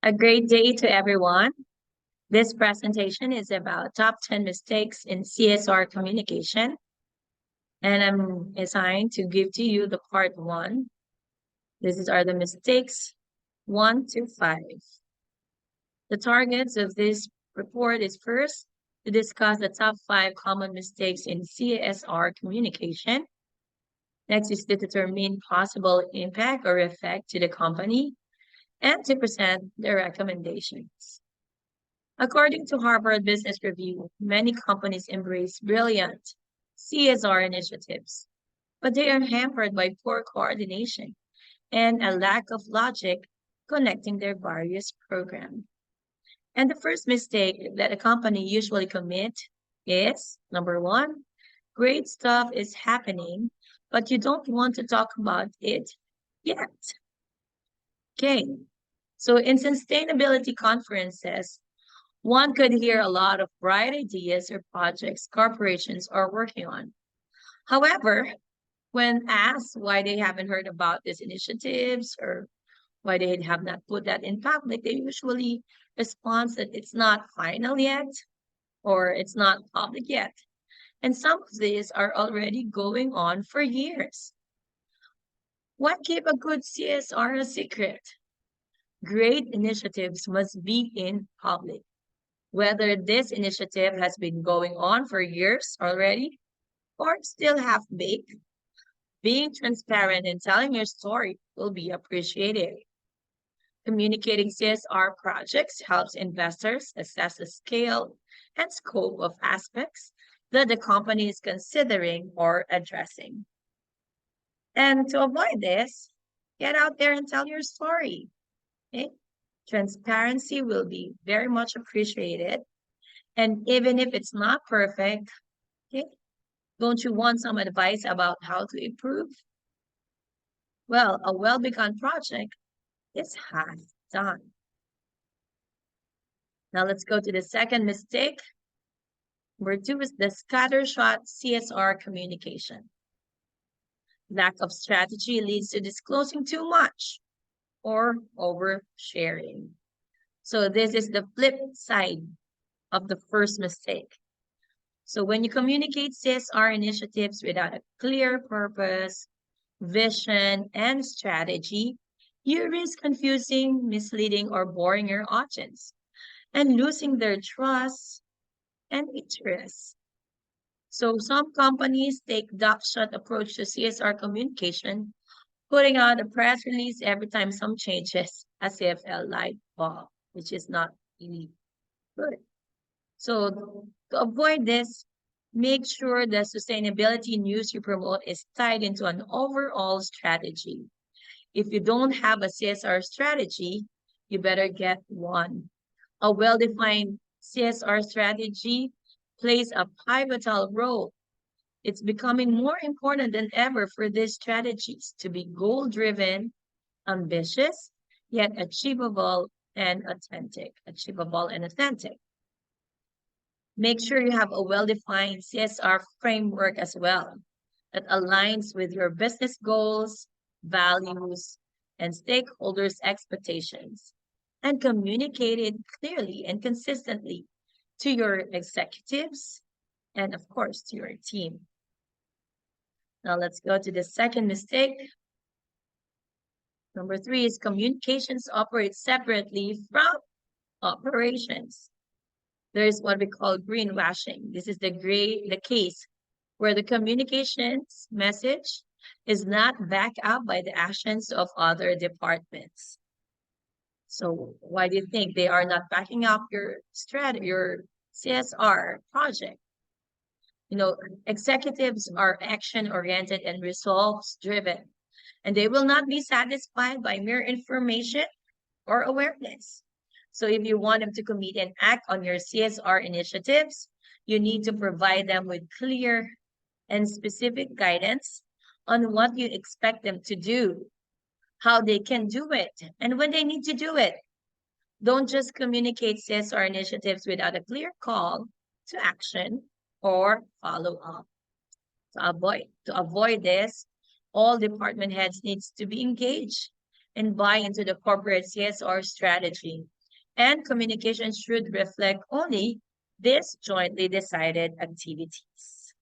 A great day to everyone. This presentation is about top 10 mistakes in CSR communication, and I'm assigned to give to you the part one. Are the mistakes 1 to 5. The targets of this report is first to discuss the top 5 common mistakes in CSR communication. Next is to determine possible impact or effect to the company and to present the recommendations. According to Harvard Business Review, many companies embrace brilliant CSR initiatives, but they are hampered by poor coordination and a lack of logic connecting their various programs. And the first mistake that a company usually commit is number one, great stuff is happening, but you don't want to talk about it yet. Okay. So in sustainability conferences, one could hear a lot of bright ideas or projects corporations are working on. However, when asked why they haven't heard about these initiatives or why they have not put that in public, they usually respond that it's not final yet or it's not public yet. And some of these are already going on for years. Why keep a good CSR a secret? Great initiatives must be in public. Whether this initiative has been going on for years already or still half-baked, being transparent and telling your story will be appreciated. Communicating CSR projects helps investors assess the scale and scope of aspects that the company is considering or addressing. And to avoid this, get out there and tell your story. Okay? Transparency will be very much appreciated. And even if it's not perfect, okay, don't you want some advice about how to improve? Well, a well-begun project is half done. Now let's go to the second mistake. Number 2 is the scattershot CSR communication. Lack of strategy leads to disclosing too much or oversharing. So this is the flip side of the first mistake. So when you communicate CSR initiatives without a clear purpose, vision, and strategy, you risk confusing, misleading, or boring your audience and losing their trust and interest. So some companies take duck-shot approach to CSR communication, putting out a press release every time some changes as if a light bulb, which is not really good. So to avoid this, make sure the sustainability news you promote is tied into an overall strategy. If you don't have a CSR strategy, you better get one. A well-defined CSR strategy plays a pivotal role. It's becoming more important than ever for these strategies to be goal-driven, ambitious, yet achievable and authentic. Make sure you have a well-defined CSR framework as well that aligns with your business goals, values, and stakeholders' expectations, and communicate it clearly and consistently to your executives and, of course, to your team. Now let's go to the second mistake. Number 3 is communications operate separately from operations. There is what we call greenwashing. This is the case where the communications message is not backed up by the actions of other departments. So why do you think they are not backing up your strategy, your CSR project? You know, executives are action-oriented and results-driven, and they will not be satisfied by mere information or awareness. So if you want them to commit and act on your CSR initiatives, you need to provide them with clear and specific guidance on what you expect them to do, how they can do it, and when they need to do it. Don't just communicate CSR initiatives without a clear call to action or follow up. To avoid this, all department heads needs to be engaged and buy into the corporate CSR strategy. And communication should reflect only these jointly decided activities.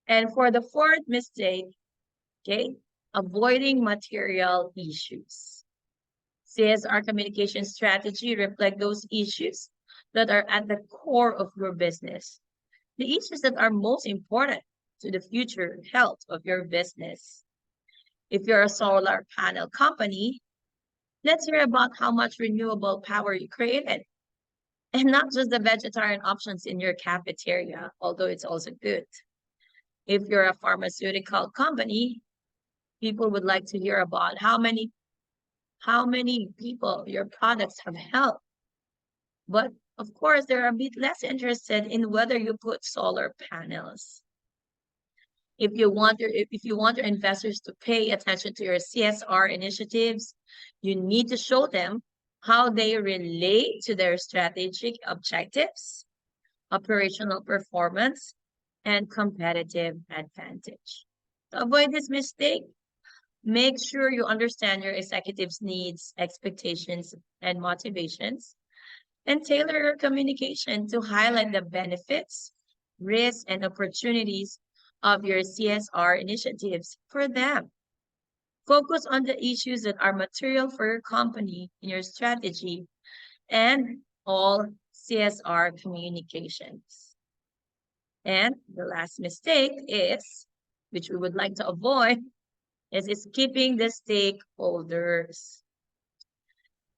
And for the fourth mistake, okay, avoiding material issues. CSR communication strategy reflect those issues that are at the core of your business, the issues that are most important to the future health of your business. If you're a solar panel company, let's hear about how much renewable power you created, and not just the vegetarian options in your cafeteria, although it's also good. If you're a pharmaceutical company, people would like to hear about how many people your products have helped. But of course, they're a bit less interested in whether you put solar panels. If you want your investors to pay attention to your CSR initiatives, you need to show them how they relate to their strategic objectives, operational performance, and competitive advantage. To avoid this mistake, make sure you understand your executives' needs, expectations, and motivations, and tailor your communication to highlight the benefits, risks, and opportunities of your CSR initiatives for them. Focus on the issues that are material for your company in your strategy and all CSR communications. And the last mistake is, which we would like to avoid, is skipping the stakeholders.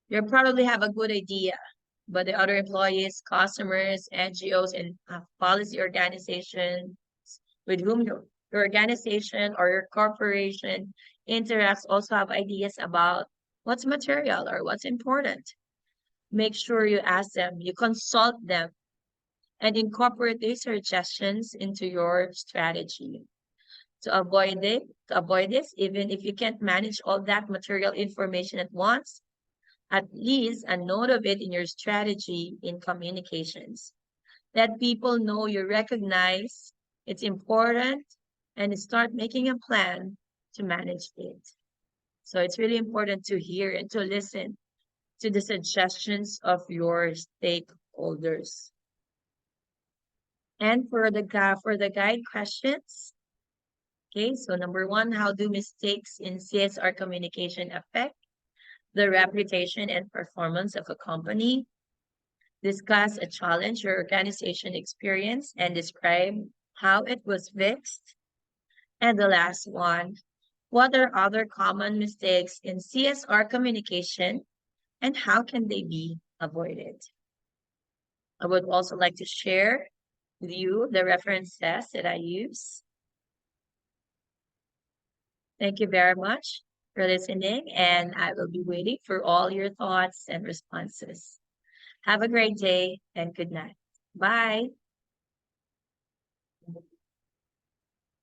You probably have a good idea, but the other employees, customers, NGOs, and policy organizations with whom your organization or your corporation interacts also have ideas about what's material or what's important. Make sure you ask them, you consult them, and incorporate their suggestions into your strategy. To avoid this, even if you can't manage all that material information at once, at least a note of it in your strategy in communications. Let people know you recognize it's important and start making a plan to manage it. So it's really important to hear and to listen to the suggestions of your stakeholders. And for the guide questions, okay, so number one, how do mistakes in CSR communication affect the reputation and performance of a company? Discuss a challenge your organization experienced and describe how it was fixed. And the last one, what are other common mistakes in CSR communication and how can they be avoided? I would also like to share with you the references that I use. Thank you very much for listening, and I will be waiting for all your thoughts and responses. Have a great day and good night. Bye.